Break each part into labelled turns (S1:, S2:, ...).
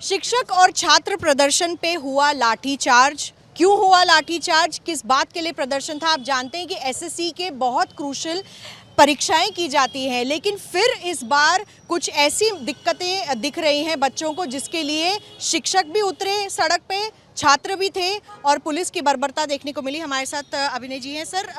S1: शिक्षक और छात्र प्रदर्शन पे हुआ लाठीचार्ज। क्यों हुआ लाठीचार्ज, किस बात के लिए प्रदर्शन था? आप जानते हैं कि एसएससी के बहुत क्रूशल परीक्षाएं की जाती हैं, लेकिन फिर इस बार कुछ ऐसी दिक्कतें दिख रही हैं बच्चों को जिसके लिए शिक्षक भी उतरे सड़क पे, छात्र भी थे और पुलिस की बर्बरता देखने को मिली। हमारे साथ अभिनय जी हैं। सर,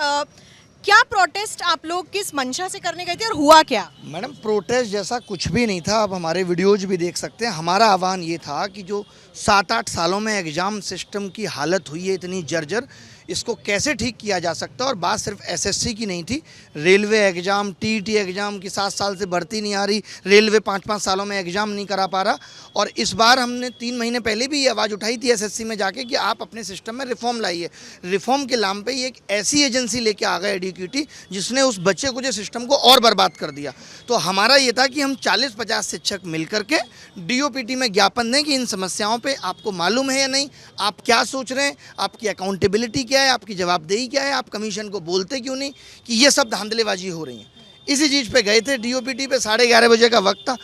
S1: क्या प्रोटेस्ट आप लोग किस मंशा से करने गए थे और हुआ क्या?
S2: मैडम, प्रोटेस्ट जैसा कुछ भी नहीं था। आप हमारे वीडियोज भी देख सकते हैं। हमारा आह्वान ये था कि जो 7-8 सालों में एग्ज़ाम सिस्टम की हालत हुई है इतनी जर्जर, इसको कैसे ठीक किया जा सकता है। और बात सिर्फ एसएससी की नहीं थी, रेलवे एग्ज़ाम, टीईटी एग्ज़ाम की 7 साल से भर्ती नहीं आ रही, रेलवे 5-5 सालों में एग्ज़ाम नहीं करा पा रहा। और इस बार हमने 3 महीने पहले भी ये आवाज़ उठाई थी एसएससी में जाके कि आप अपने सिस्टम में रिफॉर्म लाइए। रिफॉर्म के नाम पे ये एक ऐसी एजेंसी लेके आ गए एडुकेटी, जिसने उस बच्चे को जो सिस्टम को और बर्बाद कर दिया। तो हमारा ये था कि हम 40-50 शिक्षक मिल करके डीओपीटी में ज्ञापन दें कि इन समस्याओं पे आपको मालूम है या नहीं, आप क्या सोच रहे हैं, आपकी अकाउंटेबिलिटी क्या है, आपकी जवाबदेही क्या है, आप कमीशन को बोलते क्यों नहीं, कि ये सब धांधलेबाजी हो रही है। इसी चीज़ पे गए थे डीओपीटी पे। 11:30 बजे का वक्त था।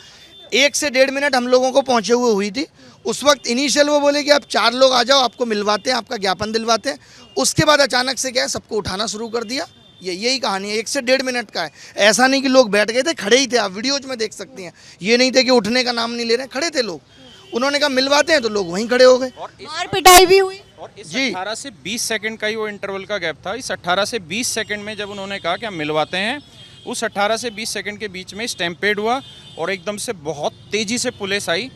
S2: 1 से 1.5 मिनट हम लोगों को पहुँचे हुए हुई थी। उस वक्त इनिशियल वो बोले कि आप 4 लोग आ जाओ, आपको मिलवाते हैं, आपका ज्ञापन दिलवाते हैं। उसके बाद अचानक से क्या है, सबको उठाना शुरू कर दिया। यही कहानी है। 1 से 1.5 मिनट का है। ऐसा नहीं कि लोग बैठ गए थे, खड़े ही थे। आप वीडियोज में देख सकती हैं। ये नहीं थे कि उठने का नाम नहीं ले रहे, खड़े थे लोग। उन्होंने कहा मिलवाते हैं, तो लोग वहीं खड़े हो गए।
S1: मार पिटाई भी हुई।
S3: और इस 18 से 20 सेकंड का ही वो इंटरवल का गैप था। इस 18 से 20 सेकंड में जब उन्होंने कहा कि हम मिलवाते हैं, उस 18 से 20 सेकंड के बीच में स्टैम्पेड हुआ और एकदम से बहुत तेज़ी से पुलिस आई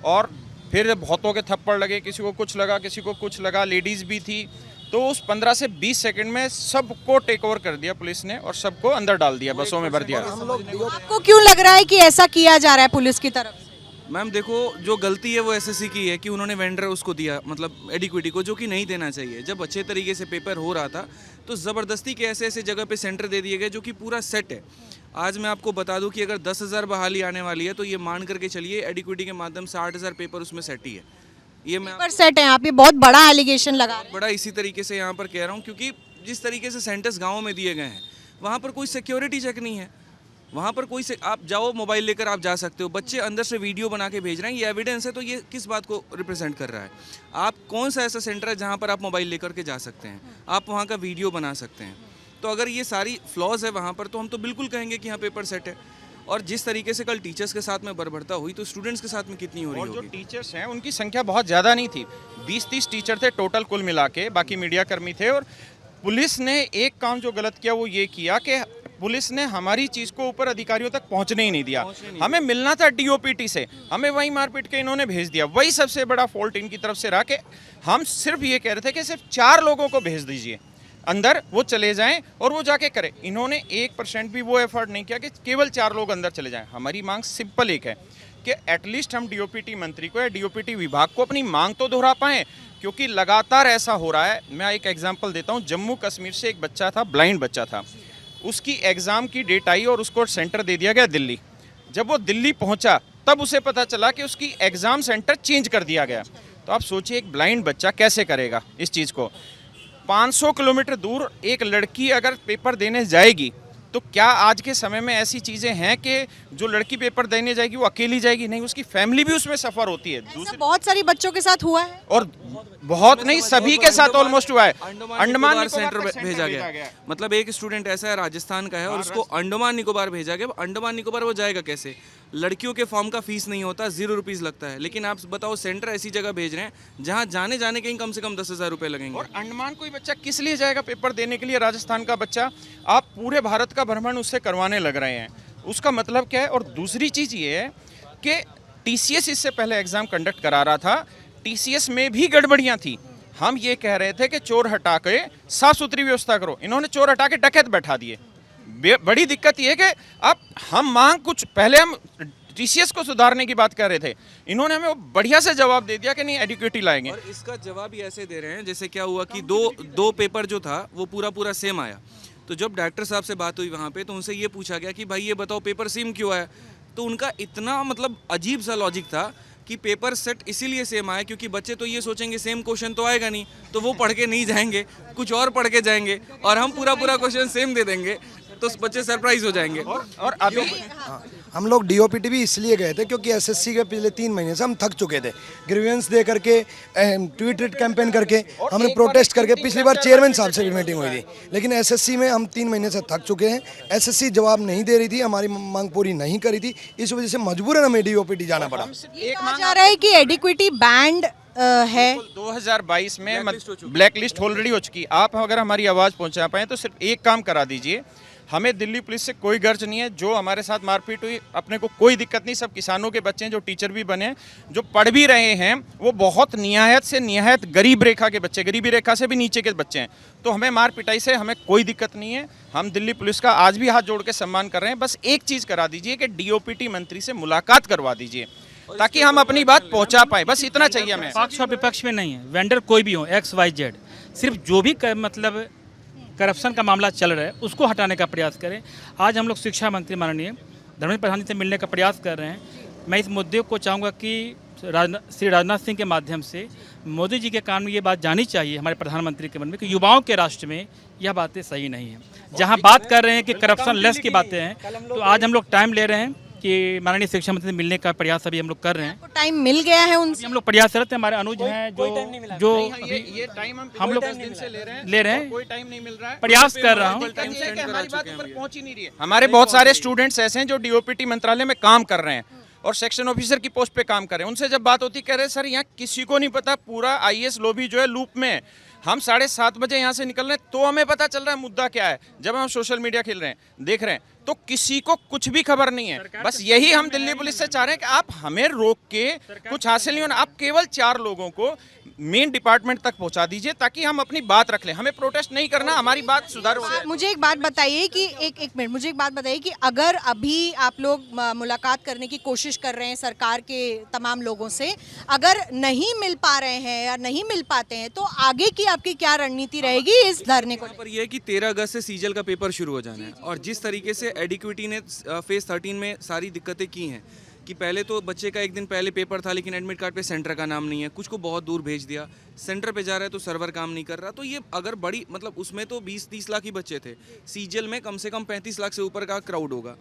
S3: और फिर बहुतों के थप्पड़ लगे, किसी को कुछ लगा, किसी को कुछ लगा, लेडीज़ भी थी। तो उस 15 से 20 सेकंड में सबको टेक ओवर कर दिया पुलिस ने और सबको अंदर डाल दिया, बसों में भर दिया।
S1: आपको क्यों लग रहा है कि ऐसा किया जा रहा है पुलिस की तरफ से?
S4: मैम देखो, जो गलती है वो एसएससी की है कि उन्होंने वेंडर उसको दिया, मतलब एडिक्विटी को, जो कि नहीं देना चाहिए। जब अच्छे तरीके से पेपर हो रहा था तो ज़बरदस्ती के ऐसे ऐसे जगह पे सेंटर दे दिए गए जो कि पूरा सेट है। आज मैं आपको बता दूं कि अगर 10,000 बहाली आने वाली है तो ये मान करके चलिए एडिक्विटी के माध्यम से 8,000 पेपर उसमें सेट ही है। ये मैं
S1: पेपर सेट है, आप ये बहुत बड़ा एलिगेशन लगा रहे हैं।
S4: बड़ा इसी तरीके से यहाँ पर कह रहा हूँ क्योंकि जिस तरीके से सेंटर्स गाँव में दिए गए हैं वहाँ पर कोई सिक्योरिटी चेक नहीं है। वहाँ पर कोई से आप जाओ, मोबाइल लेकर आप जा सकते हो। बच्चे अंदर से वीडियो बना के भेज रहे हैं, ये एविडेंस है। तो ये किस बात को रिप्रेजेंट कर रहा है? आप कौन सा ऐसा सेंटर है जहाँ पर आप मोबाइल लेकर के जा सकते हैं, आप वहाँ का वीडियो बना सकते हैं? तो अगर ये सारी फ्लॉज है वहाँ पर तो हम तो बिल्कुल कहेंगे कि हाँ पेपर सेट है। और जिस तरीके से कल टीचर्स के साथ में बर्बरता हुई तो स्टूडेंट्स के साथ में कितनी हो रही
S3: और जो
S4: होगी?
S3: टीचर्स हैं उनकी संख्या बहुत ज़्यादा नहीं थी, 20-30 टीचर थे टोटल कुल मिला के, बाकी मीडिया कर्मी थे। और पुलिस ने एक काम जो गलत किया वो ये किया कि पुलिस ने हमारी चीज़ को ऊपर अधिकारियों तक पहुंचने ही नहीं दिया। हमें मिलना था डीओपीटी से, हमें वहीं मारपीट के इन्होंने भेज दिया। वही सबसे बड़ा फॉल्ट इनकी तरफ से रहा कि हम सिर्फ ये कह रहे थे कि सिर्फ 4 लोगों को भेज दीजिए अंदर, वो चले जाएं और वो जाके करें। इन्होंने 1% भी वो एफर्ट नहीं किया कि केवल 4 लोग अंदर चले जाएं। हमारी मांग सिंपल एक है कि एटलीस्ट हम डीओपीटी मंत्री को या डीओपीटी विभाग को अपनी मांग तो दोहरा पाएँ, क्योंकि लगातार ऐसा हो रहा है। मैं एक एग्जाम्पल देता हूँ। जम्मू कश्मीर से एक बच्चा था, ब्लाइंड बच्चा था, उसकी एग्ज़ाम की डेट आई और उसको सेंटर दे दिया गया दिल्ली। जब वो दिल्ली पहुंचा तब उसे पता चला कि उसकी एग्ज़ाम सेंटर चेंज कर दिया गया। तो आप सोचिए एक ब्लाइंड बच्चा कैसे करेगा इस चीज़ को। 500 किलोमीटर दूर एक लड़की अगर पेपर देने जाएगी तो क्या आज के समय में ऐसी चीज़ें हैं कि जो लड़की पेपर देने जाएगी वो अकेली जाएगी? नहीं, उसकी फैमिली भी उसमें सफ़र होती है।
S1: ऐसा बहुत सारी बच्चों के साथ हुआ है
S3: और बहुत नहीं, सभी के साथ ऑलमोस्ट हुआ है। अंडमान निकोबार
S4: सेंटर भेजा गया। मतलब एक स्टूडेंट ऐसा है राजस्थान का है और उसको अंडमान निकोबार भेजा गया। अंडमान निकोबार वो जाएगा कैसे? लड़कियों के फॉर्म का फीस नहीं होता, 0 रुपीज़ लगता है। लेकिन आप बताओ, सेंटर ऐसी जगह भेज रहे हैं जहाँ जाने के ही कम से कम 10,000 रुपये लगेंगे।
S3: और अंडमान कोई बच्चा किस लिए जाएगा पेपर देने के लिए? राजस्थान का बच्चा, आप पूरे भारत का भ्रमण उससे करवाने लग रहे हैं। उसका मतलब क्या है? और दूसरी चीज़ ये है कि टीसीएस इससे पहले एग्ज़ाम कंडक्ट करा रहा था, टीसीएस में भी गड़बड़ियाँ थी। हम ये कह रहे थे कि चोर हटा के साफ सुथरी व्यवस्था करो, इन्होंने चोर हटा के डकैत बैठा दिए। बड़ी दिक्कत ये है कि अब हम मांग कुछ पहले हम टीसीएस को सुधारने की बात कर रहे थे, इन्होंने हमें बढ़िया से जवाब दे दिया कि नहीं एडुकेटी लाएंगे।
S4: और इसका जवाब ही ऐसे दे रहे हैं जैसे क्या हुआ कि दो पेपर जो था वो पूरा सेम आया। तो जब डॉक्टर साहब से बात हुई वहाँ पे तो उनसे ये पूछा गया कि भाई ये बताओ पेपर सेम क्यों आया? तो उनका इतना मतलब अजीब सा लॉजिक था कि पेपर सेट इसीलिए सेम आया क्योंकि बच्चे तो ये सोचेंगे सेम क्वेश्चन तो आएगा नहीं, तो वो पढ़ के नहीं जाएंगे, कुछ और पढ़ के जाएंगे और हम पूरा क्वेश्चन सेम दे देंगे तो बच्चे सरप्राइज हो जाएंगे।
S3: और अभी
S5: हम लोग डीओपीटी भी इसलिए गए थे क्योंकि एसएससी के पिछले 3 महीने से हम थक चुके थे। ग्रीवेंस दे करके, ट्वीट कैंपेन करके, हमने प्रोटेस्ट करके, पिछली बार चेयरमैन साहब से भी मीटिंग हुई थी, लेकिन एसएससी में हम 3 महीने से थक चुके हैं। एसएससी जवाब नहीं दे रही थी, हमारी मांग पूरी नहीं करी थी, इस वजह से मजबूरन हमें डीओपीटी जाना पड़ा।
S1: ये कहा जा रहा है कि एडिक्विटी बैंड है।
S3: 2022 में ब्लैक लिस्ट ऑलरेडी हो चुकी। आप अगर हमारी आवाज़ पहुंचा पाए तो सिर्फ एक काम करा दीजिए, हमें दिल्ली पुलिस से कोई गर्ज नहीं है। जो हमारे साथ मारपीट हुई, अपने को कोई दिक्कत नहीं। सब किसानों के बच्चे हैं जो टीचर भी बने हैं, जो पढ़ भी रहे हैं, वो बहुत निहायत से निहायत गरीब रेखा के बच्चे, गरीबी रेखा से भी नीचे के बच्चे हैं। तो हमें मार पिटाई से हमें कोई दिक्कत नहीं है। हम दिल्ली पुलिस का आज भी हाथ जोड़ के सम्मान कर रहे हैं। बस एक चीज़ करा दीजिए कि डीओपीटी मंत्री से मुलाकात करवा दीजिए ताकि हम अपनी बात पहुंचा पाए। बस इतना चाहिए हमें।
S6: पक्ष और विपक्ष में नहीं है, वेंडर कोई भी हो, XYZ, सिर्फ जो भी मतलब करप्शन का मामला चल रहा है उसको हटाने का प्रयास करें। आज हम लोग शिक्षा मंत्री माननीय धर्मेंद्र प्रधान जी से मिलने का प्रयास कर रहे हैं। मैं इस मुद्दे को चाहूँगा कि श्री राजनाथ सिंह के माध्यम से मोदी जी के कान में ये बात जानी चाहिए, हमारे प्रधानमंत्री के मन में, कि युवाओं के राष्ट्र में यह बातें सही नहीं है। जहाँ बात कर रहे हैं कि करप्शन लेस की बातें हैं, तो आज हम लोग टाइम ले रहे हैं कि माननीय शिक्षा मंत्री से मिलने का प्रयास अभी हम लोग कर रहे हैं।
S1: टाइम मिल गया है उनसे,
S6: हम लोग प्रयास करते हैं। हमारे अनुज हैं जो
S3: ये टाइम
S6: हम लोग
S3: 10 दिन से ले रहे हैं, कोई टाइम नहीं मिल रहा है।
S6: प्रयास कर रहा हूँ।
S3: हमारी बात ऊपर पहुंच ही नहीं रही है। हमारे बहुत सारे स्टूडेंट्स ऐसे हैं जो डीओपीटी मंत्रालय में काम कर रहे हैं और सेक्शन ऑफिसर की पोस्ट पे काम कर रहे हैं। उनसे जब बात होती, कह रहे सर यहाँ किसी को नहीं पता, पूरा आईएएस लॉबी जो है लूप में है। हम 7:30 बजे यहाँ से निकल रहे हैं तो हमें पता चल रहा है मुद्दा क्या है। जब हम सोशल मीडिया खेल रहे हैं, देख रहे हैं, तो किसी को कुछ भी खबर नहीं है। बस यही हम दिल्ली पुलिस से चाह रहे हैं कि आप हमें रोक के कुछ हासिल नहीं होना, आप केवल 4 लोगों को मेन डिपार्टमेंट तक पहुंचा दीजिए ताकि हम अपनी बात रख लें। हमें प्रोटेस्ट नहीं करना, हमारी बात सुधार हो जाए।
S1: मुझे एक बात बताइए कि एक मिनट, मुझे एक बात बताइए कि अगर अभी आप लोग मुलाकात करने की कोशिश कर रहे हैं सरकार के तमाम लोगों से, अगर नहीं मिल पा रहे हैं या नहीं मिल पाते हैं, तो आगे की आपकी क्या रणनीति रहेगी इस धरने को?
S4: पर यह है कि 13 अगस्त से सीजल का पेपर शुरू हो जाना है और जिस तरीके से एडिक्विटी ने फेज 13 में सारी दिक्कतें की हैं कि पहले तो बच्चे का एक दिन पहले पेपर था लेकिन एडमिट कार्ड पे सेंटर का नाम नहीं है, कुछ को बहुत दूर भेज दिया, सेंटर पे जा रहा है तो सर्वर काम नहीं कर रहा। तो ये अगर बड़ी मतलब उसमें तो 20-30 लाख ही बच्चे थे, सीजल में कम से कम 35 लाख से ऊपर का क्राउड होगा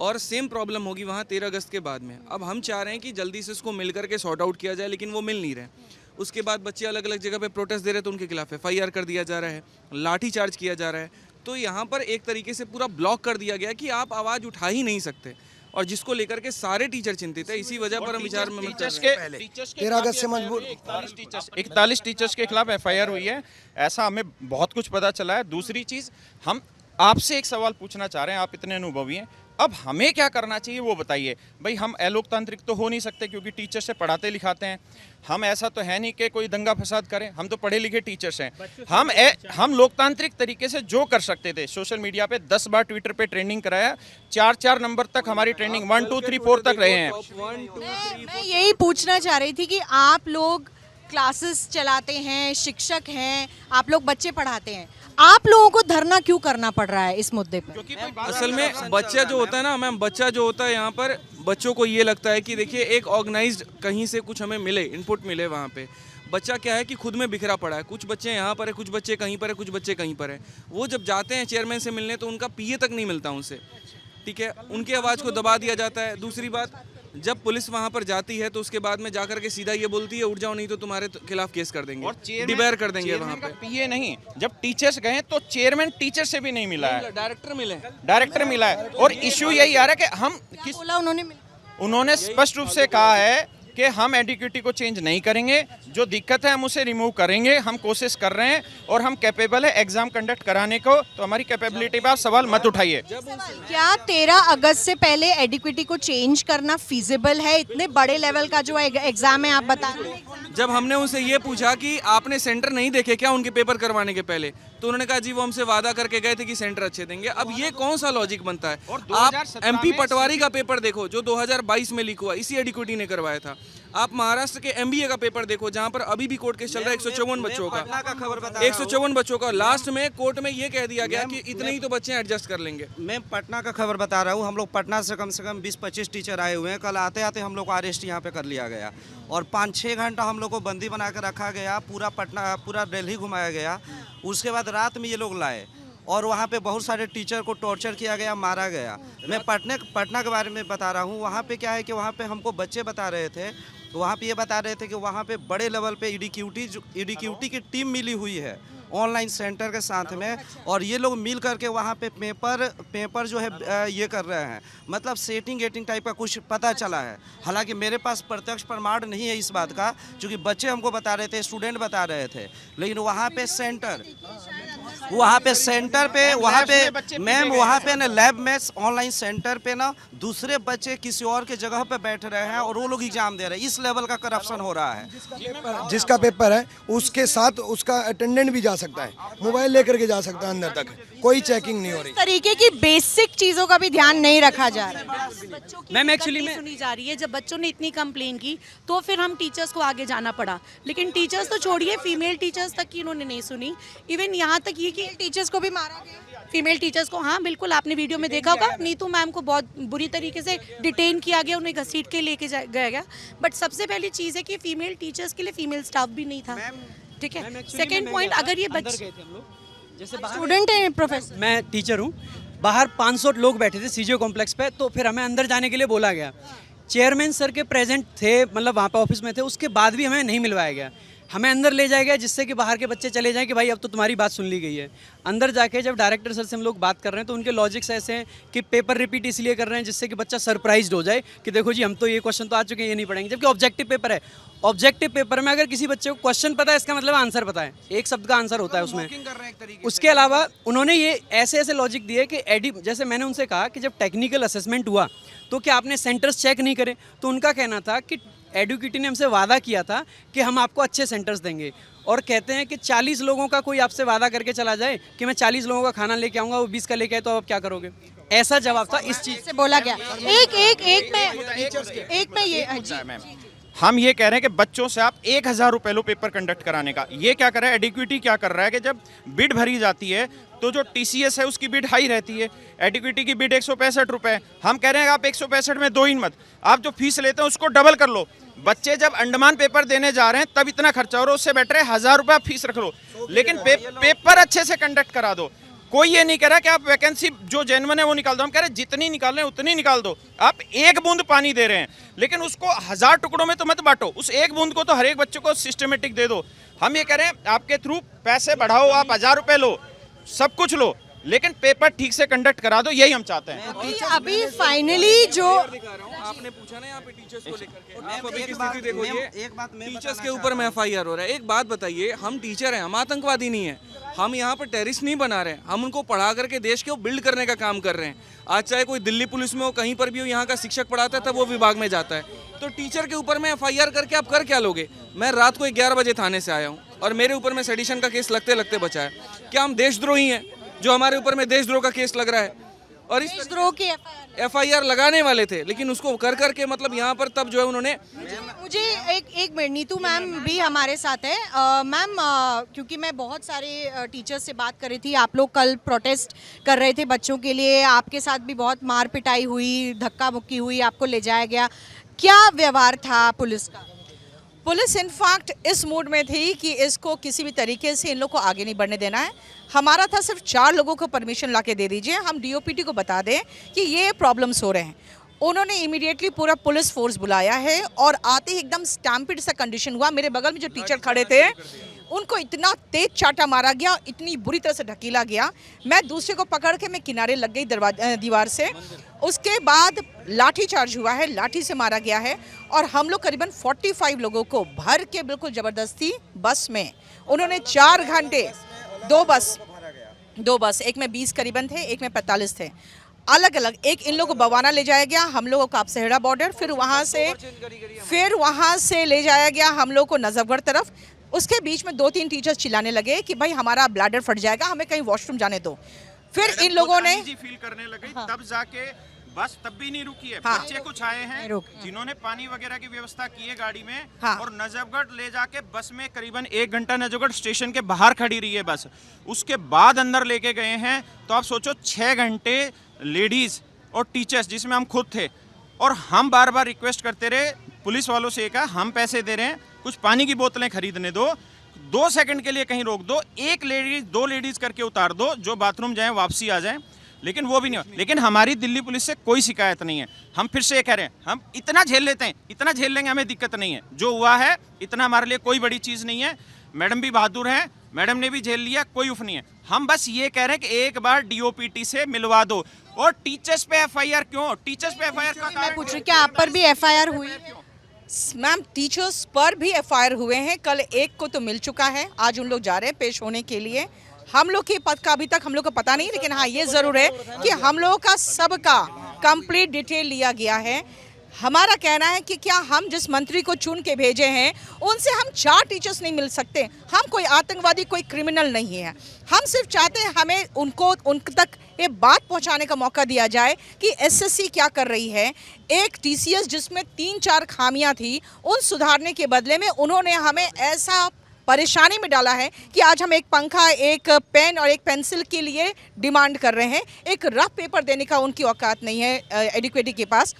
S4: और सेम प्रॉब्लम होगी वहाँ 13 अगस्त के बाद में। अब हम चाह रहे हैं कि जल्दी से इसको मिल करके सॉर्ट आउट किया जाए, लेकिन वो मिल नहीं रहे। उसके बाद बच्चे अलग अलग जगह पे प्रोटेस्ट दे रहे हैं तो उनके खिलाफ FIR कर दिया जा रहा है, लाठी चार्ज किया जा रहा है। तो यहाँ पर एक तरीके से पूरा ब्लॉक कर दिया गया कि आप आवाज़ उठा ही नहीं सकते और जिसको लेकर के सारे टीचर चिंतित है। इसी वजह पर हम विचार में
S5: 13 अगस्त से मजबूर
S3: 41 टीचर्स के खिलाफ FIR हुई है, ऐसा हमें बहुत कुछ पता चला है। दूसरी चीज़, हम आपसे एक सवाल पूछना चाह रहे हैं, आप इतने अनुभवी हैं, अब हमें क्या करना चाहिए वो बताइए। भाई हम अलोकतांत्रिक तो हो नहीं सकते क्योंकि टीचर से पढ़ाते लिखाते हैं। हम ऐसा तो है नहीं कि कोई दंगा फसाद करें, हम तो पढ़े लिखे टीचर्स हैं। हम लोकतांत्रिक तरीके से जो कर सकते थे, सोशल मीडिया पे 10 बार ट्विटर पे ट्रेंडिंग कराया, 4 नंबर तक हमारी ट्रेंडिंग 1 2 3 4 तक रहे हैं।
S1: मैं यही पूछना चाह रही थी कि आप लोग क्लासेस चलाते हैं, शिक्षक हैं, आप लोग बच्चे पढ़ाते हैं, आप लोगों को धरना क्यों करना पड़ रहा है इस मुद्दे पर?
S4: असल में बच्चा जो होता है ना मैम, बच्चा जो होता है यहाँ पर बच्चों को ये लगता है कि देखिए एक ऑर्गेनाइज्ड कहीं से कुछ हमें मिले, इनपुट मिले। वहाँ पे बच्चा क्या है कि खुद में बिखरा पड़ा है, कुछ बच्चे यहाँ पर है, कुछ बच्चे कहीं पर है, कुछ बच्चे कहीं पर है। वो जब जाते हैं चेयरमैन से मिलने तो उनका PA तक नहीं मिलता उनसे, ठीक है, उनकी आवाज़ को दबा दिया जाता है। दूसरी बात, जब पुलिस वहां पर जाती है तो उसके बाद में जाकर के सीधा ये बोलती है उठ जाओ नहीं तो तुम्हारे खिलाफ केस कर देंगे और डिबेयर कर देंगे वहां पे।
S3: PA नहीं, जब टीचर्स गए तो चेयरमैन टीचर से भी नहीं मिला है, डायरेक्टर मिला है। और इश्यू यही आ रहा है कि हम किस, उन्होंने स्पष्ट रूप से कहा है कि हम एडिक्विटी को चेंज नहीं करेंगे, जो दिक्कत है हम उसे रिमूव करेंगे, हम कोशिश कर रहे हैं और हम कैपेबल है एग्जाम कंडक्ट कराने को। तो हमारी कैपेबिलिटी पर आप सवाल मत उठाइए।
S1: क्या 13 अगस्त से पहले एडिक्विटी को चेंज करना फिजिबल है? इतने बड़े लेवल का जो एग्जाम है आप बता रहे हैं।
S4: जब हमने उनसे ये पूछा कि आपने सेंटर नहीं देखे क्या उनके पेपर करवाने के पहले, तो उन्होंने कहा जी वो हमसे वादा करके गए थे कि सेंटर अच्छे देंगे। अब ये कौन सा लॉजिक बनता है? आप MP पटवारी का पेपर देखो जो 2022 में लीक हुआ, इसी एडिक्विटी ने करवाया था। आप महाराष्ट्र के MBA का पेपर देखो जहां पर अभी भी कोर्ट केस चल रहा है 154 बच्चों का, 154 बच्चों का। लास्ट में कोर्ट में ये कह दिया गया कि इतने ही तो बच्चे एडजस्ट कर लेंगे।
S7: मैं पटना का खबर बता रहा हूँ। हम लोग पटना से कम 20-25 टीचर आए हुए हैं। कल आते आते हम लोग को अरेस्ट यहाँ पे कर लिया गया और 5-6 घंटा हम लोग को बंदी बना कर रखा गया। पूरा दिल्ली घुमाया गया। उसके बाद रात में ये लोग लाए और वहाँ पे बहुत सारे टीचर को टॉर्चर किया गया, मारा गया। मैं पटना के बारे में बता रहा हूँ। वहाँ पे क्या है कि वहाँ पे हमको बच्चे बता रहे थे, तो वहाँ पे ये बता रहे थे कि वहाँ पे बड़े लेवल पे ईडीक्यूटी की टीम मिली हुई है ऑनलाइन सेंटर के साथ में, और ये लोग मिल करके वहाँ पे पेपर जो है ये कर रहे हैं, मतलब सेटिंग टाइप का कुछ पता चला है। हालांकि मेरे पास प्रत्यक्ष प्रमाण नहीं है इस बात का, क्योंकि बच्चे हमको बता रहे थे, स्टूडेंट बता रहे थे। लेकिन वहाँ पे मैम वहाँ पे ना लैब में ऑनलाइन सेंटर पे ना दूसरे बच्चे किसी और के जगह पे बैठ रहे हैं और वो लोग एग्जाम दे रहे हैं। इस लेवल का करप्शन हो रहा है।
S5: जिसका पेपर है उसके साथ उसका अटेंडेंट भी जा सकता है, मोबाइल लेकर के जा सकता है अंदर तक, कोई चेकिंग नहीं हो रही।
S1: इस तरीके की बेसिक चीजों का भी ध्यान नहीं रखा जा रहा है।
S8: मैम एक्चुअली में सुनी जा रही है, जब बच्चों ने इतनी कंप्लेन की तो फिर हम टीचर्स को आगे जाना पड़ा, लेकिन टीचर्स तो छोड़िए, फीमेल टीचर्स तक की इन्होंने नहीं सुनी। इवन यहाँ तक ये कि
S1: टीचर्स को भी मारा गया।
S8: फीमेल टीचर्स को, हाँ बिल्कुल, आपने वीडियो में देखा होगा, नीतू मैम को बहुत बुरी तरीके से डिटेन किया गया, उन्हें घसीट के लेके गया गया। बट सबसे पहली चीज़ है कि फीमेल टीचर्स के लिए फीमेल स्टाफ भी नहीं था, ठीक है। सेकेंड पॉइंट, अगर ये बच्चे
S9: जैसे
S1: स्टूडेंट है, प्रोफेसर,
S9: मैं टीचर हूँ, बाहर 500 लोग बैठे थे सीजीओ कॉम्प्लेक्स पे, तो फिर हमें अंदर जाने के लिए बोला गया। चेयरमैन सर के प्रेजेंट थे, मतलब वहाँ पे ऑफिस में थे, उसके बाद भी हमें नहीं मिलवाया गया। हमें अंदर ले जाया गया जिससे कि बाहर के बच्चे चले जाएं कि भाई अब तो तुम्हारी बात सुन ली गई है। अंदर जाके जब डायरेक्टर सर से हम लोग बात कर रहे हैं तो उनके लॉजिक्स ऐसे हैं कि पेपर रिपीट इसलिए कर रहे हैं जिससे कि बच्चा सरप्राइज्ड हो जाए कि देखो जी हम तो ये क्वेश्चन तो आ चुके हैं, ये नहीं पढ़ेंगे। जबकि ऑब्जेक्टिव पेपर है, ऑब्जेक्टिव पेपर में अगर किसी बच्चे को क्वेश्चन पता है, इसका मतलब आंसर पता है, एक शब्द का आंसर होता है उसमें। उसके अलावा उन्होंने ये ऐसे लॉजिक दिए कि जैसे मैंने उनसे कहा कि जब टेक्निकल असेसमेंट हुआ तो क्या आपने सेंटर्स चेक नहीं करे, तो उनका कहना था कि एडुकेटी ने हमसे वादा किया था कि हम आपको अच्छे सेंटर्स देंगे, और कहते हैं कि 40 लोगों का कोई आपसे वादा करके चला जाए कि मैं 40 लोगों का खाना लेके आऊँगा, वो 20 का लेके आए, तो आप क्या करोगे? ऐसा जवाब था इस चीज़
S1: से बोला गया। एक में ये
S3: हम ये कह रहे हैं कि बच्चों से आप 1000 रुपये लो पेपर कंडक्ट कराने का। ये क्या कर रहा है, एडिक्विटी क्या कर रहा है कि जब बिड भरी जाती है तो जो टीसीएस है उसकी बिड हाई रहती है, एडिक्विटी की बिड 165 रुपये। हम कह रहे हैं आप 165 में दो ही मत, आप जो फीस लेते हैं उसको डबल कर लो। बच्चे जब अंडमान पेपर देने जा रहे हैं तब इतना खर्चा हो रहा है, उससे बेटर है 1000 रुपये फीस रख लो, लेकिन पेपर अच्छे से कंडक्ट करा दो। कोई ये नहीं कह रहा कि आप वैकेंसी जो जेन्युइन है वो निकाल दो, हम कह रहे हैं जितनी निकाल रहे हैं उतनी निकाल दो। आप एक बूंद पानी दे रहे हैं, लेकिन उसको 1000 टुकड़ों में तो मत बांटो, उस एक बूंद को तो हर एक बच्चे को सिस्टमेटिक दे दो। हम ये कह रहे हैं आपके थ्रू पैसे बढ़ाओ, आप 1000 रुपये लो, सब कुछ लो, लेकिन पेपर ठीक से कंडक्ट करा दो, यही हम चाहते हैं।
S1: अभी फाइनली जो
S4: आपने पूछा ना यहाँ पे टीचर्स को लेकर के, आप अभी की स्थिति देखो, ये टीचर्स के ऊपर में एफआईआर हो रहा है। एक बात बताइए, हम टीचर हैं, हम आतंकवादी नहीं है, हम यहाँ पर टेररिस्ट नहीं बना रहे हैं, हम उनको पढ़ा करके देश को बिल्ड करने का काम कर रहे हैं। आज चाहे कोई दिल्ली पुलिस में हो, कहीं पर भी हो, यहाँ का शिक्षक पढ़ाता है तब वो विभाग में जाता है, तो टीचर के ऊपर में एफआईआर करके आप कर क्या लोगे? मैं रात को 11 बजे थाने से आया हूँ और मेरे ऊपर में सेडिशन का केस लगते लगते बचा है। क्या हम देशद्रोही हैं जो हमारे ऊपर में देशद्रोह का केस लग रहा है? और इस
S1: देशद्रोह की
S4: एफआईआर लगाने वाले थे, लेकिन उसको कर करके मतलब यहाँ पर तब जो है उन्होंने
S1: मुझे एक मिनट, नीतू मैम भी हमारे साथ है। मैम, क्योंकि मैं बहुत सारे टीचर्स से बात कर रही थी, आप लोग कल प्रोटेस्ट कर रहे थे बच्चों के लिए, आपके साथ भी बहुत मार पिटाई हुई, धक्का मुक्की हुई, आपको ले जाया गया, क्या व्यवहार था पुलिस का?
S10: पुलिस इनफैक्ट इस मूड में थी कि इसको किसी भी तरीके से इन लोग को आगे नहीं बढ़ने देना है। हमारा था सिर्फ 4 लोगों को परमिशन ला के दे दीजिए, हम डीओपीटी को बता दें कि ये प्रॉब्लम्स हो रहे हैं। उन्होंने इमीडिएटली पूरा पुलिस फोर्स बुलाया है और आते ही एकदम स्टैम्पिड सा कंडीशन हुआ। मेरे बगल में जो टीचर खड़े थे उनको इतना तेज चाटा मारा गया, इतनी बुरी तरह से ढकेला गया, मैं दूसरे को पकड़ के मैं किनारे लग गई दीवार से। उसके बाद लाठी चार्ज हुआ है, लाठी से मारा गया है और हम लोग करीबन 45 लोगों को भर के बिल्कुल ज़बरदस्ती बस में उन्होंने 4 घंटे, दो बस, एक में 20 करीबन थे, एक में 45 थे, अलग अलग। एक इन लोगों को बवाना ले जाया गया, हम लोगों को आपसेहड़ा बॉर्डर, फिर वहाँ से ले जाया गया हम लोग को नजफगढ़ तरफ। उसके बीच में 2-3 टीचर्स चिल्लाने लगे कि भाई हमारा ब्लैडर फट जाएगा, हमें कहीं वॉशरूम जाने दो। फिर इन लोगों ने
S3: फील करने लगे, तब जाके बस तब भी नहीं रुकी है।
S10: हाँ,
S3: बच्चे कुछ आए हैं जिन्होंने पानी वगैरह की व्यवस्था की है गाड़ी में,
S10: हाँ,
S3: और नजफगढ़ ले जाके बस में करीबन 1 घंटा नजफगढ़ स्टेशन के बाहर खड़ी रही है बस, उसके बाद अंदर लेके गए हैं। तो आप सोचो 6 घंटे लेडीज और टीचर्स जिसमें हम खुद थे, और हम बार बार रिक्वेस्ट करते रहे पुलिस वालों से, कहा हम पैसे दे रहे हैं, कुछ पानी की बोतलें खरीदने दो, 2 सेकंड के लिए कहीं रोक दो, एक लेडीज 2 लेडीज करके उतार दो, जो बाथरूम जाएं वापसी आ जाएं, लेकिन वो भी नहीं हो। लेकिन हमारी दिल्ली पुलिस से कोई शिकायत नहीं है। हम फिर से ये कह रहे हैं, हम इतना झेल लेते हैं, इतना झेल लेंगे, हमें दिक्कत नहीं है। जो हुआ है इतना हमारे लिए कोई बड़ी चीज़ नहीं है। मैडम भी बहादुर हैं, मैडम ने भी झेल लिया, कोई उफ नहीं है। हम बस ये कह रहे हैं कि एक बार डीओपीटी से मिलवा दो। और टीचर्स पे एफआईआर क्यों? टीचर्स पे एफआईआर का
S1: मैं पूछ रही, क्या आप पर भी एफआईआर हुई?
S10: मैम टीचर्स पर भी एफआईआर हुए हैं। कल एक को तो मिल चुका है, आज उन लोग जा रहे हैं पेश होने के लिए। हम लोग के पद का अभी तक हम लोग को पता नहीं, लेकिन हाँ ये ज़रूर है कि हम लोगों का सबका कंप्लीट डिटेल लिया गया है। हमारा कहना है कि क्या हम जिस मंत्री को चुन के भेजे हैं उनसे हम 4 टीचर्स नहीं मिल सकते? हम कोई आतंकवादी, कोई क्रिमिनल नहीं है। हम सिर्फ चाहते हैं हमें उन तक ये बात पहुंचाने का मौका दिया जाए कि एसएससी क्या कर रही है। एक टीसीएस जिसमें 3-4 खामियां थी, उन सुधारने के बदले में उन्होंने हमें ऐसा परेशानी में डाला है कि आज हम एक पंखा, एक पेन और एक पेंसिल के लिए डिमांड कर रहे हैं। एक रफ पेपर देने का उनकी औकात नहीं है एडिक्वेटी के पास।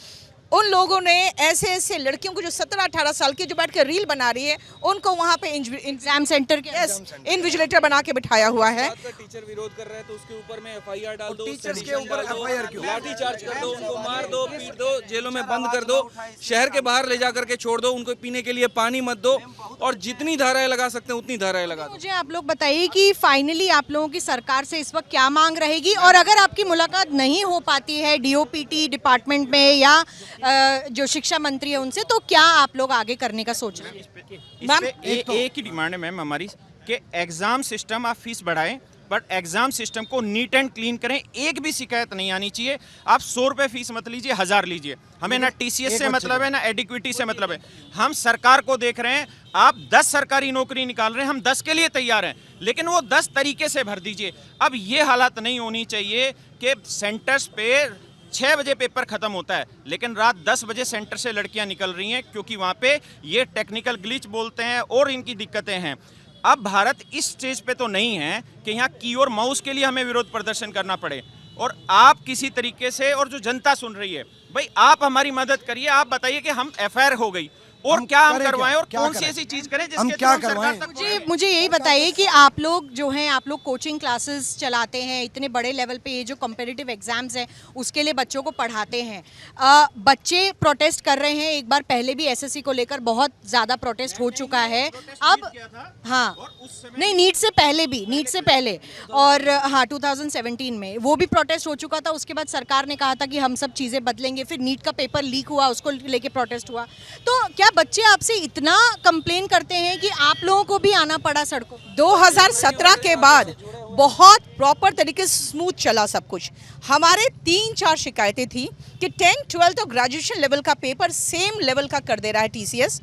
S10: उन लोगों ने ऐसे ऐसे लड़कियों को जो 17-18 साल की जो बैठ कर रील बना रही है, उनको वहाँ पे एग्जाम सेंटर के इन्विजिलेटर बना के बिठाया हुआ है।
S4: टीचर विरोध कर रहे हैं तो उसके ऊपर में एफआईआर डाल दो,
S5: टीचर्स के ऊपर एफआईआर क्यों?
S4: लाठी चार्ज कर दो, उनको मार दो, पीट दो, जेलों में बंद कर दो, शहर के बाहर ले जा करके छोड़ दो, उनको पीने के लिए पानी मत दो, और जितनी धाराएं लगा सकते हैं उतनी धाराएं लगा दो।
S1: मुझे आप लोग बताइए कि फाइनली आप लोगों की सरकार से इस वक्त क्या मांग रहेगी, और अगर आपकी मुलाकात नहीं हो पाती है डीओपीटी डिपार्टमेंट में या जो शिक्षा मंत्री है उनसे, तो क्या आप लोग आगे करने का सोच रहे हैं?
S3: मैम एक ही डिमांड है मैम हमारी कि एग्जाम सिस्टम आप फीस बढ़ाएं, बट एग्जाम सिस्टम को नीट एंड क्लीन करें। एक भी शिकायत नहीं आनी चाहिए। आप 100 रुपये फीस मत लीजिए, 1000 लीजिए। हमें ना टीसीएस से मतलब है, ना एडिक्विटी से मतलब है। हम सरकार को देख रहे हैं, आप 10 सरकारी नौकरी निकाल रहे हैं, हम 10 के लिए तैयार हैं, लेकिन वो 10 तरीके से भर दीजिए। अब ये हालत नहीं होनी चाहिए कि सेंटर्स पे 6 बजे पेपर खत्म होता है, लेकिन रात 10 बजे सेंटर से लड़कियां निकल रही हैं, क्योंकि वहाँ पे ये टेक्निकल ग्लिच बोलते हैं और इनकी दिक्कतें हैं। अब भारत इस स्टेज पे तो नहीं है कि यहाँ की और माउस के लिए हमें विरोध प्रदर्शन करना पड़े। और आप किसी तरीके से, और जो जनता सुन रही है, भाई आप हमारी मदद करिए। आप बताइए कि हम एफआईआर हो गई और क्या हम करवाएं, और कौन सी ऐसी चीज करें जिसके
S5: हम क्या
S3: थ्रू सरकार
S5: करवाएं?
S3: तक
S1: मुझे यही बताइए कि आप लोग जो हैं, आप लोग कोचिंग क्लासेस चलाते हैं, इतने बड़े लेवल पे ये जो कॉम्पिटिटिव एग्जाम्स हैं उसके लिए बच्चों को पढ़ाते हैं। बच्चे प्रोटेस्ट कर रहे हैं। एक बार पहले भी एसएससी को लेकर बहुत ज़्यादा प्रोटेस्ट हो चुका है। अब हाँ, नहीं नीट से पहले भी, नीट से पहले, और हाँ 2017 में वो भी प्रोटेस्ट हो चुका था। उसके बाद सरकार ने कहा था कि हम सब चीज़ें बदलेंगे। फिर नीट का पेपर लीक हुआ, उसको लेके प्रोटेस्ट हुआ। तो क्या बच्चे आपसे इतना कंप्लेन करते हैं कि आप लोगों को भी आना पड़ा सड़कों?
S10: 2017 के बाद बहुत प्रॉपर तरीके से स्मूथ चला सब कुछ। हमारे 3-4 शिकायतें थी कि 10th 12th और ग्रेजुएशन लेवल का पेपर सेम लेवल का कर दे रहा है टीसीएस,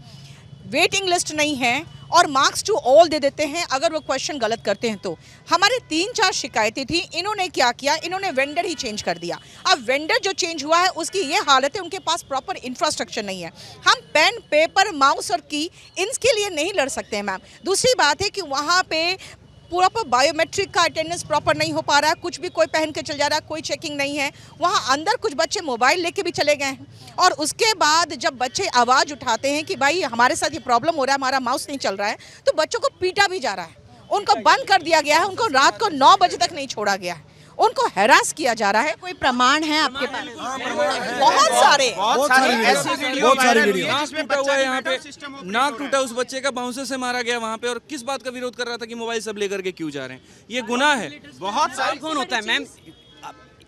S10: वेटिंग लिस्ट नहीं है, और मार्क्स टू ऑल दे देते हैं अगर वो क्वेश्चन गलत करते हैं तो। हमारे 3-4 शिकायतें थी। इन्होंने क्या किया, इन्होंने वेंडर ही चेंज कर दिया। अब वेंडर जो चेंज हुआ है उसकी ये हालत है, उनके पास प्रॉपर इंफ्रास्ट्रक्चर नहीं है। हम पेन, पेपर, माउस और की इनके लिए नहीं लड़ सकते हैं मैम। दूसरी बात है कि वहाँ पे प्रॉपर बायोमेट्रिक का अटेंडेंस प्रॉपर नहीं हो पा रहा है। कुछ भी कोई पहन के चल जा रहा है, कोई चेकिंग नहीं है। वहाँ अंदर कुछ बच्चे मोबाइल लेके भी चले गए हैं, और उसके बाद जब बच्चे आवाज़ उठाते हैं कि भाई हमारे साथ ये प्रॉब्लम हो रहा है, हमारा माउस नहीं चल रहा है, तो बच्चों को पीटा भी जा रहा है, उनको बंद कर दिया गया है, उनको रात को 9 बजे तक नहीं छोड़ा गया है, उनको हैरास किया जा रहा है।
S1: कोई प्रमाण है आपके पास?
S10: बहुत सारे
S3: ऐसी वीडियो
S5: बहुत सारी
S3: वायरल
S5: वीडियो।
S3: हुई है
S4: नाक
S3: जिसमें
S4: टूटा हुआ है यहाँ पे,
S3: बच्चा भी
S4: नाक टूटा उस बच्चे का, बाउंसर से मारा गया वहाँ पे, और किस बात का विरोध कर रहा था कि मोबाइल सब लेकर के क्यों जा रहे हैं? ये गुनाह है।
S3: बहुत सारी
S9: कौन होता है मैम?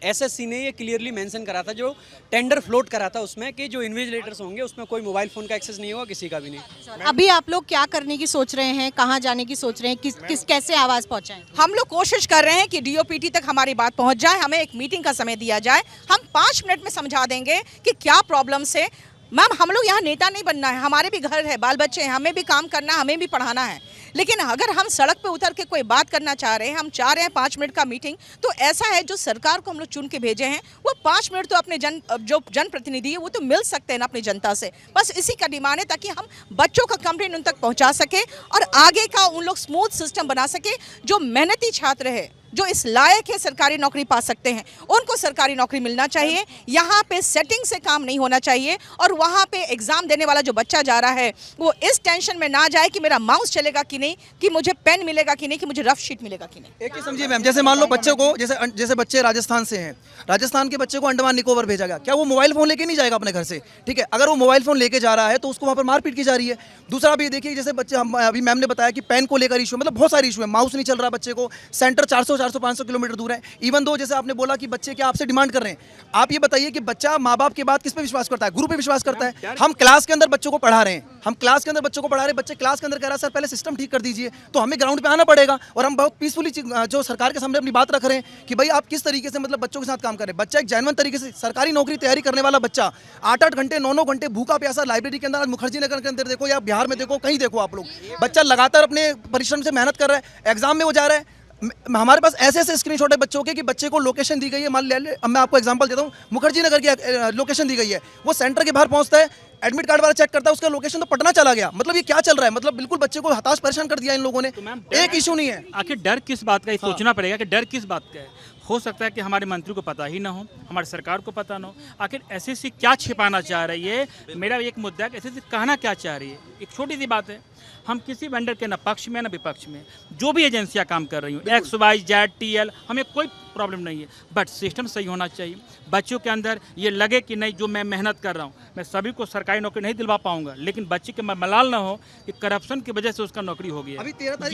S9: एसएससी ने ये क्लियरली मेंशन करा था, जो टेंडर फ्लोट करा था उसमें, कि जो इन्विजिलेटर्स होंगे उसमें कोई मोबाइल फ़ोन का एक्सेस नहीं होगा, किसी का भी नहीं।
S1: अभी आप लोग क्या करने की सोच रहे हैं, कहाँ जाने की सोच रहे हैं, किस कैसे आवाज़ पहुँचाएं?
S10: हम लोग कोशिश कर रहे हैं कि डीओपीटी तक हमारी बात पहुंच जाए, हमें एक मीटिंग का समय दिया जाए। हम 5 मिनट में समझा देंगे कि क्या प्रॉब्लम्स है। मैम हम लोग यहाँ नेता नहीं बनना है, हमारे भी घर है, बाल बच्चे हैं, हमें भी काम करना है, हमें भी पढ़ाना है। लेकिन अगर हम सड़क पे उतर के कोई बात करना चाह रहे हैं, हम चाह रहे हैं 5 मिनट का मीटिंग, तो ऐसा है जो सरकार को हम लोग चुन के भेजे हैं, वो 5 मिनट तो अपने जो जनप्रतिनिधि है वो तो मिल सकते हैं ना अपनी जनता से। बस इसी का डिमांड है, ताकि हम बच्चों का कंप्लेंट उन तक पहुँचा सके और आगे का उन लोग स्मूथ सिस्टम बना सके। जो मेहनती छात्र है, जो इस लायक है सरकारी नौकरी पा सकते हैं, उनको सरकारी नौकरी मिलना चाहिए। यहाँ पे सेटिंग से काम नहीं होना चाहिए और वहाँ पे एग्ज़ाम देने वाला जो बच्चा जा रहा है वो इस टेंशन में ना जाए कि मेरा माउस चलेगा कि नहीं, कि मुझे पेन मिलेगा कि नहीं, कि मुझे रफ शीट मिलेगा कि नहीं।
S11: एक ही समझिए मैम, जैसे मान लो बच्चे को, जैसे बच्चे राजस्थान से हैं, राजस्थान के बच्चे को अंडमान निकोबार भेजा गया, क्या वो मोबाइल फ़ोन लेके नहीं जाएगा अपने घर से? ठीक है, अगर वो मोबाइल फ़ोन लेके जा रहा है तो उसको वहाँ पर मारपीट की जा रही है। दूसरा अभी देखिए, जैसे बच्चे, हम अभी मैम ने बताया कि पेन को लेकर इशू, मतलब बहुत सारे इशू है, माउस नहीं चल रहा बच्चे को, सेंटर 400-500 किलोमीटर दूर है। इवन दो, जैसे आपने बोला कि बच्चे क्या आपसे डिमांड कर रहे हैं, आप ये बताइए कि बच्चा माँ बाप के बाद किस पे विश्वास करता है? गुरु पे विश्वास करता है। हम क्लास के अंदर बच्चों को पढ़ा रहे हैं, बच्चे क्लास के अंदर कह रहा है सर पहले सिस्टम ठीक कर दीजिए, तो हमें ग्राउंड पे आना पड़ेगा। और हम बहुत पीसफुली जो सरकार के सामने अपनी बात रख रहे हैं कि भाई आप किस तरीके से मतलब बच्चों के साथ काम करें। बच्चा एक जेन्युइन तरीके से सरकारी नौकरी तैयारी करने वाला बच्चा 8-8 घंटे 9-9 घंटे भूखा प्यासा लाइब्रेरी के अंदर, आज मुखर्जी नगर के अंदर देखो या बिहार में देखो, कहीं देखो आप लोग, बच्चा लगातार अपने परिश्रम से मेहनत कर रहा है, एग्जाम में वो जा रहा है। हमारे पास ऐसे स्क्रीनशॉट है बच्चों के कि बच्चे को लोकेशन दी गई है, मान ले, अब मैं आपको एग्जांपल देता हूँ, मुखर्जी नगर की लोकेशन दी गई है, वो सेंटर के बाहर पहुंचता है, एडमिट कार्ड वाला चेक करता है, उसका लोकेशन तो पटना चला गया। मतलब ये क्या चल रहा है? मतलब बिल्कुल बच्चे को हताश परेशान कर दिया इन लोगों ने। तो एक इशू नहीं है,
S6: आखिर डर किस बात का, ये सोचना पड़ेगा कि डर किस बात का है। हो सकता है कि हमारे मंत्री को पता ही ना हो, हमारी सरकार को पता ना हो। आखिर एसएससी क्या छिपाना चाह रही है? मेरा एक मुद्दा है कि एसएससी कहना क्या चाह रही है। एक छोटी सी बात है, हम किसी वेंडर के ना पक्ष में ना विपक्ष में, जो भी एजेंसियां काम कर रही हूँ, XYZ TL, हमें कोई प्रॉब्लम नहीं है, बट सिस्टम सही होना चाहिए। बच्चों के अंदर ये लगे कि नहीं, जो मैं मेहनत कर रहा हूँ, मैं सभी को सरकारी नौकरी नहीं दिलवा पाऊंगा, लेकिन बच्चे के मलाल ना हो कि करप्शन की वजह से उसका नौकरी हो गई है।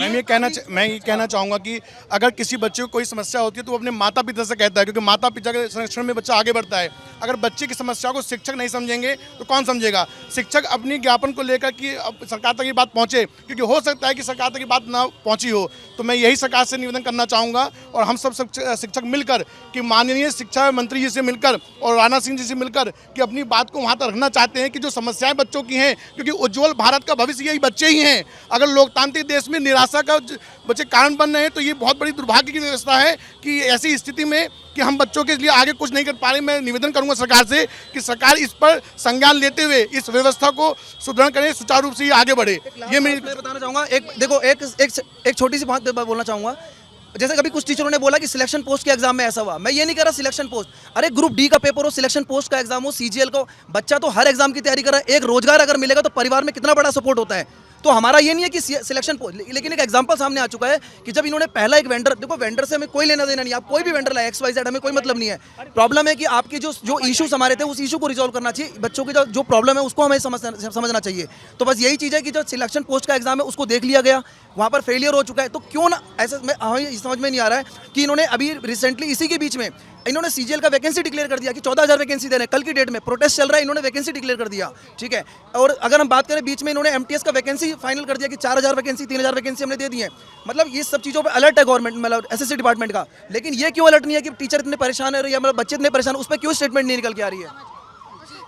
S12: मैं ये कहना चाहूँगा कि अगर किसी बच्चे को कोई समस्या होती है तो वो अपने माता पिता से कहता है, क्योंकि माता पिता के संरक्षण में बच्चा आगे बढ़ता है। अगर बच्चे की समस्या को शिक्षक नहीं समझेंगे तो कौन समझेगा? शिक्षक अपनी ज्ञापन को लेकर कि सरकार तक ये बात पहुँचे, क्योंकि हो सकता है कि सरकार तक ये बात ना पहुँची हो। तो मैं यही सरकार से निवेदन करना चाहूँगा और हम सब शिक्षक मिलकर कि माननीय शिक्षा मंत्री जी से मिलकर और राणा सिंह जी से मिलकर कि अपनी बात को वहाँ तक रखना चाहते हैं कि जो समस्याएं बच्चों की हैं, क्योंकि उज्जवल भारत का भविष्य यही बच्चे ही हैं। अगर लोकतांत्रिक देश में निराशा का बच्चे कारण बन रहे हैं तो ये बहुत बड़ी दुर्भाग्य की व्यवस्था है कि ऐसी स्थिति में कि हम बच्चों के लिए आगे कुछ नहीं कर पा रहे। मैं निवेदन करूंगा सरकार से कि सरकार इस पर संज्ञान लेते हुए इस व्यवस्था को सुदृढ़ करें, सुचारू रूप से ये आगे बढ़े। ये मैं
S11: बताना चाहूँगा। एक छोटी सी बात बोलना चाहूँगा। जैसे कभी कुछ टीचरों ने बोला कि सिलेक्शन पोस्ट के एग्जाम में ऐसा हुआ, मैं ये नहीं कह रहा सिलेक्शन पोस्ट, अरे ग्रुप डी का पेपर हो, सिलेक्शन पोस्ट का एग्जाम हो, CGL को, बच्चा तो हर एग्जाम की तैयारी कर रहा है। एक रोजगार अगर मिलेगा तो परिवार में कितना बड़ा सपोर्ट होता है। तो हमारा ये नहीं है कि सिलेक्शन पोस्ट, लेकिन एक एग्जांपल सामने आ चुका है कि जब इन्होंने पहला एक वेंडर, देखो वेंडर से हमें कोई लेना देना नहीं, आप कोई भी वेंडर लाए XYZ, हमें कोई मतलब नहीं है। प्रॉब्लम है कि आपके जो इशूज हमारे थे उस इशू को रिजॉल्व करना चाहिए, बच्चों की जो प्रॉब्लम है उसको हमें समझना चाहिए। तो बस यही चीज़ है कि जो सिलेक्शन पोस्ट का एग्जाम है उसको देख लिया गया, वहाँ पर फेलियर हो चुका है, तो क्यों ना ऐसे हमें समझ में नहीं आ रहा है कि इन्होंने अभी रिसेंटली इसी के बीच में इन्होंने CGL का वैकेंसी डिक्लेयर कर दिया कि 14,000 वैकेंसी दे रहे हैं। कल की डेट में प्रोटेस्ट चल रहा है, इन्होंने वैकेंसी डिक्लेयर कर दिया, ठीक है। और अगर हम बात करें बीच में इन्होंने MTS का वैकेंसी फाइनल कर दिया कि 4,000 वैकेंसी 3,000 वैकेंसी हमने दे दी है। मतलब ये सब चीज़ों पे अलर्ट है गवर्नमेंट, मतलब SSC डिपार्टमेंट का। लेकिन ये क्यों अलर्ट नहीं है कि टीचर इतने परेशान है या मतलब बच्चे इतने परेशान, उस पर क्यों स्टेटमेंट नहीं निकल के आ रही है?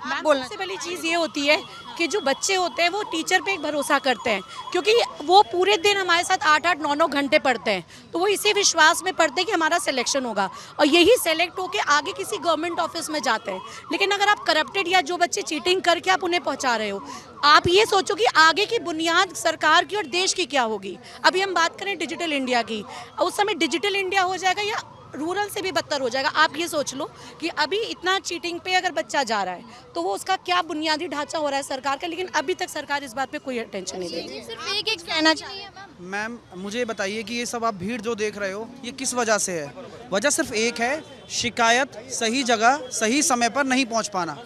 S8: सबसे पहली चीज़ ये होती है कि जो बच्चे होते हैं वो टीचर पे एक भरोसा करते हैं, क्योंकि वो पूरे दिन हमारे साथ 8-8 9-9 घंटे पढ़ते हैं, तो वो इसी विश्वास में पढ़ते हैं कि हमारा सिलेक्शन होगा और यही सेलेक्ट होके आगे किसी गवर्नमेंट ऑफिस में जाते हैं। लेकिन अगर आप करप्टेड या जो बच्चे चीटिंग करके आप उन्हें पहुंचा रहे हो, आप ये सोचो कि आगे की बुनियाद सरकार की और देश की क्या होगी। अभी हम बात करें डिजिटल इंडिया की, उस समय डिजिटल इंडिया हो जाएगा या रूरल से भी बदतर हो जाएगा। आप ये सोच लो कि अभी इतना चीटिंग पे अगर बच्चा जा रहा है तो वो उसका क्या बुनियादी ढांचा हो रहा है सरकार का, लेकिन अभी तक सरकार इस बात पे कोई अटेंशन नहीं दे रही।
S1: सिर्फ एक कहना चाहिए
S7: मैम, मुझे बताइए कि ये सब आप भीड़ जो देख रहे हो ये किस वजह से है? वजह सिर्फ एक है, शिकायत सही जगह सही समय पर नहीं पहुँच पाना।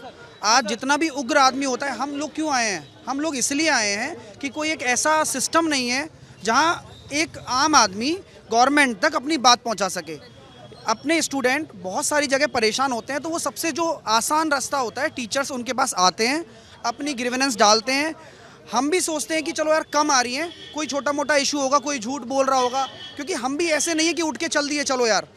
S7: आज जितना भी उग्र आदमी होता है, हम लोग क्यों आए हैं? हम लोग इसलिए आए हैं कि कोई एक ऐसा सिस्टम नहीं है जहाँ एक आम आदमी गवर्नमेंट तक अपनी बात पहुँचा सके। अपने स्टूडेंट बहुत सारी जगह परेशान होते हैं, तो वो सबसे जो आसान रास्ता होता है, टीचर्स उनके पास आते हैं, अपनी ग्रीवेंस डालते हैं। हम भी सोचते हैं कि चलो यार कम आ रही हैं, कोई छोटा मोटा इशू होगा, कोई झूठ बोल रहा होगा, क्योंकि हम भी ऐसे नहीं है कि उठ के चल दिए चलो यार।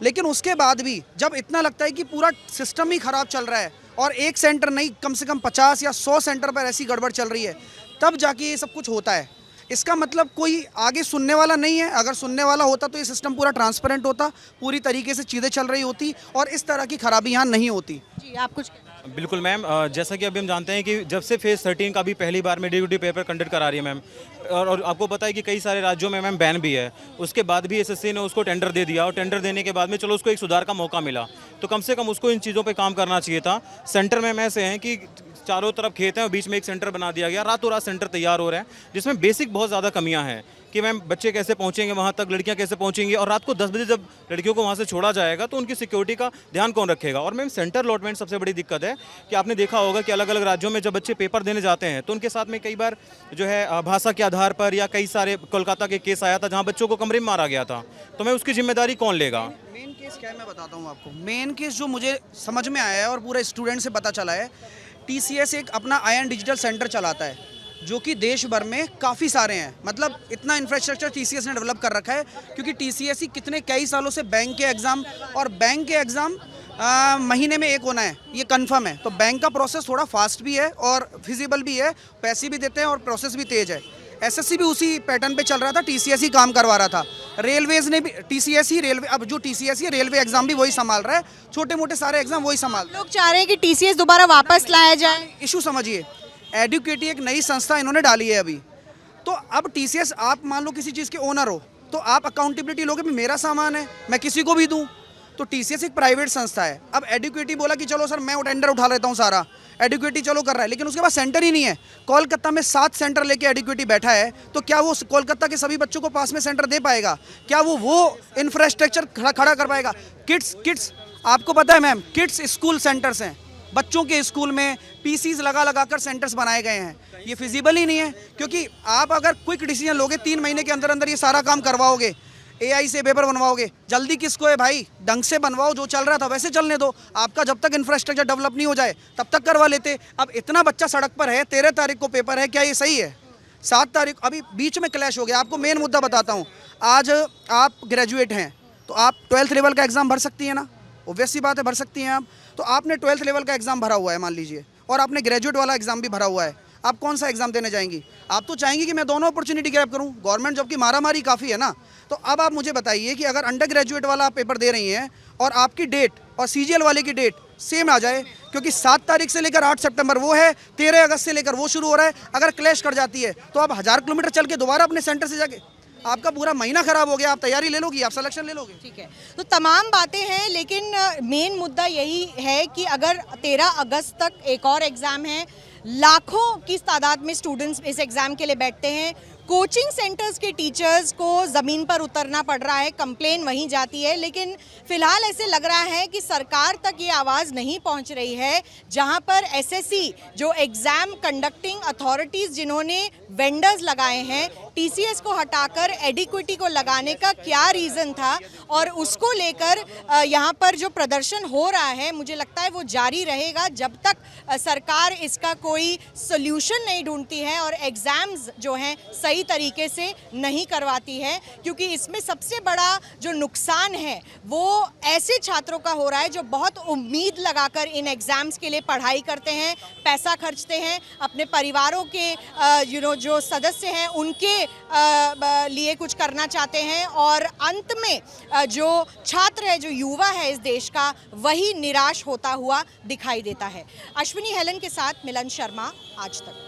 S7: लेकिन उसके बाद भी जब इतना लगता है कि पूरा सिस्टम ही ख़राब चल रहा है और एक सेंटर नहीं, कम से कम 50 या 100 सेंटर पर ऐसी गड़बड़ चल रही है, तब जाके ये सब कुछ होता है। इसका मतलब कोई आगे सुनने वाला नहीं है। अगर सुनने वाला होता तो ये सिस्टम पूरा ट्रांसपेरेंट होता, पूरी तरीके से चीज़ें चल रही होती और इस तरह की खराबी यहाँ नहीं होती।
S1: जी आप कुछ
S13: बिल्कुल मैम, जैसा कि अभी हम जानते हैं कि जब से फेज़ 13 का भी पहली बार में ड्यूटी पेपर कंडक्ट करा रही है मैम, और आपको पता है कि कई सारे राज्यों में मैम बैन भी है। उसके बाद भी एसएससी ने उसको टेंडर दे दिया, और टेंडर देने के बाद में चलो उसको एक सुधार का मौका मिला, तो कम से कम उसको इन चीज़ों पे काम करना चाहिए था। सेंटर में ऐसे हैं कि चारों तरफ खेत हैं और बीच में एक सेंटर बना दिया गया, रातों रात सेंटर तैयार हो रहे हैं, जिसमें बेसिक बहुत ज़्यादा कमियां हैं कि मैम बच्चे कैसे पहुंचेंगे वहां तक, लड़कियां कैसे पहुंचेंगी, और रात को 10 बजे जब लड़कियों को वहां से छोड़ा जाएगा तो उनकी सिक्योरिटी का ध्यान कौन रखेगा। और मैम सेंटर अलॉटमेंट सबसे बड़ी दिक्कत है कि आपने देखा होगा कि अलग अलग राज्यों में जब बच्चे पेपर देने जाते हैं तो उनके साथ में कई बार जो है भाषा के आधार पर, या कई सारे कोलकाता के केस आया था जहाँ बच्चों को कमरे में मारा गया था, तो मैं उसकी जिम्मेदारी कौन लेगा।
S11: मेन केस क्या है मैं बताता हूँ आपको। मेन केस जो मुझे समझ में आया है और पूरे स्टूडेंट से पता चला है, टीसीएस एक अपना आयन डिजिटल सेंटर चलाता है जो कि देश भर में काफ़ी सारे हैं। मतलब इतना इंफ्रास्ट्रक्चर टीसीएस ने डेवलप कर रखा है, क्योंकि टीसीएस ही कई सालों से बैंक के एग्ज़ाम, और बैंक के एग्ज़ाम महीने में एक होना है, ये कंफर्म है। तो बैंक का प्रोसेस थोड़ा फास्ट भी है और फिजिबल भी है, पैसे भी देते हैं और प्रोसेस भी तेज़ है। एसएससी भी उसी पैटर्न पे चल रहा था, टीसीएस ही काम करवा रहा था। रेलवेज ने भी टीसीएस ही, रेलवे अब जो टीसीएस ही रेलवे एग्जाम भी वही संभाल रहा है, छोटे मोटे सारे एग्जाम वही संभाल।
S1: लोग चाह रहे हैं कि टीसीएस दोबारा वापस लाया जाए।
S11: इशू समझिए, एडुकेटी एक नई संस्था इन्होंने डाली है अभी, तो अब टीसीएस आप मान लो किसी चीज़ के ओनर हो तो आप अकाउंटेबिलिटी लोगे, मेरा सामान है मैं किसी को भी दूँ। तो टीसीएस एक प्राइवेट संस्था है। अब एडुकेटी बोला कि चलो सर मैं टेंडर उठा लेता हूँ सारा, एडुकेटी चलो कर रहा है, लेकिन उसके पास सेंटर ही नहीं है। कोलकाता में 7 सेंटर लेके एडुकेटी बैठा है, तो क्या वो कोलकाता के सभी बच्चों को पास में सेंटर दे पाएगा? क्या वो इंफ्रास्ट्रक्चर खड़ा कर पाएगा? किड्स आपको पता है मैम, किड्स स्कूल सेंटर्स हैं, बच्चों के स्कूल में पीसीज लगा कर सेंटर्स बनाए गए हैं। ये फिजिबल ही नहीं है, क्योंकि आप अगर क्विक डिसीजन लोगे 3 महीने के अंदर अंदर ये सारा काम करवाओगे, एआई से पेपर बनवाओगे, जल्दी किसको है भाई? ढंग से बनवाओ, जो चल रहा था वैसे चलने दो। आपका जब तक इंफ्रास्ट्रक्चर डेवलप नहीं हो जाए तब तक करवा लेते। अब इतना बच्चा सड़क पर है, 13 तारीख को पेपर है, क्या ये सही है? 7 तारीख अभी बीच में क्लैश हो गया। आपको मेन मुद्दा बताता हूँ, आज आप ग्रेजुएट हैं तो आप 12th लेवल का एग्ज़ाम भर सकती हैं ना, ऑब्वियस सी बात है भर सकती हैं आप। तो आपने 12th लेवल का एग्ज़ाम भरा हुआ है मान लीजिए, और आपने ग्रेजुएट वाला एग्ज़ाम भी भरा हुआ है, आप कौन सा एग्ज़ाम देने जाएंगी? आप तो चाहेंगी कि मैं दोनों अपॉर्चुनिटी ग्रैब करूं। गवर्नमेंट जॉब की मारामारी काफ़ी है ना। तो अब आप मुझे बताइए कि अगर अंडर ग्रेजुएट वाला आप पेपर दे रही हैं और आपकी डेट और सीजीएल वाले की डेट सेम आ जाए, क्योंकि 7 तारीख से लेकर 8 सितंबर वो है, 13 अगस्त से लेकर वो शुरू हो रहा है, अगर क्लैश कर जाती है तो आप 1000 किलोमीटर चल के दोबारा अपने सेंटर से जाके आपका पूरा महीना खराब हो गया। आप तैयारी ले लोगी, आप सिलेक्शन ले लोगे।
S1: ठीक है, तो तमाम बातें हैं, लेकिन मेन मुद्दा यही है कि अगर 13 अगस्त तक एक और एग्ज़ाम है, लाखों की तादाद में स्टूडेंट्स इस एग्ज़ाम के लिए बैठते हैं, कोचिंग सेंटर्स के टीचर्स को ज़मीन पर उतरना पड़ रहा है, कंप्लेन वहीं जाती है, लेकिन फ़िलहाल ऐसे लग रहा है कि सरकार तक ये आवाज़ नहीं पहुंच रही है। जहां पर एसएससी जो एग्ज़ाम कंडक्टिंग अथॉरिटीज़ जिन्होंने वेंडर्स लगाए हैं, टीसीएस को हटाकर एडिक्विटी को लगाने का क्या रीज़न था, और उसको लेकर यहाँ पर जो प्रदर्शन हो रहा है मुझे लगता है वो जारी रहेगा जब तक सरकार इसका कोई सोल्यूशन नहीं ढूंढती है और एग्ज़ाम्स जो हैं सही तरीके से नहीं करवाती है। क्योंकि इसमें सबसे बड़ा जो नुकसान है वो ऐसे छात्रों का हो रहा है जो बहुत उम्मीद लगाकर इन एग्ज़ाम्स के लिए पढ़ाई करते हैं, पैसा खर्चते हैं, अपने परिवारों के जो सदस्य हैं उनके लिए कुछ करना चाहते हैं, और अंत में जो छात्र है, जो युवा है इस देश का, वही निराश होता हुआ दिखाई देता है। अश्विनी हेलन के साथ मिलन शर्मा, आज तक।